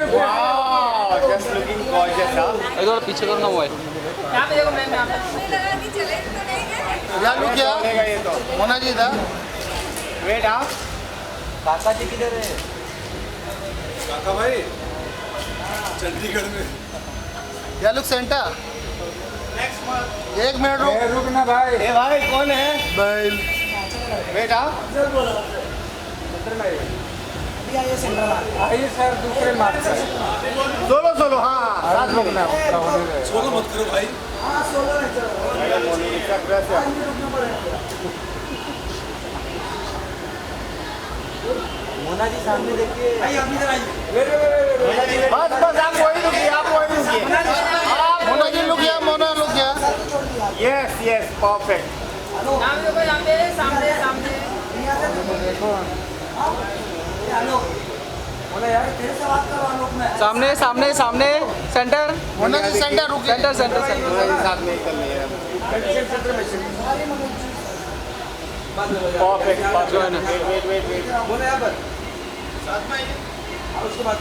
वाह, just looking gorgeous, हाँ? इधर पीछे करना हुआ है। यहाँ पे देखो मैम, यहाँ पे क्या लुक किया चलेगा ये तो। मोना जी था Wait, हाँ? काका जी किधर है? काका भाई चंडीगढ़ में। क्या लुक सेंटा एक मिनट रुक रुकना भाई। ए भाई, कौन है? बैल Wait, हाँ? आइए सर दूसरे मार्ग से। सोलो सोलो, हाँ, साथ में। सोलो मत करो भाई। Madam Monica, gracias. Mona ji सामने देखिए। बस बस, आप वही रुकिए, आप वही रुकिए। मोना जी लुक किया मोना लुक किया Yes, yes, perfect. यहाँ पे देखो, यहाँ पे सामने सामने। सामने सामने सामने सेंटर मोना जी सेंटर रुक सेंटर सेंटर सेंटर। थोड़ा ही साथ में कर लिए। Perfect, perfect. जो है ना। Wait. साथ में आइए। उसके बाद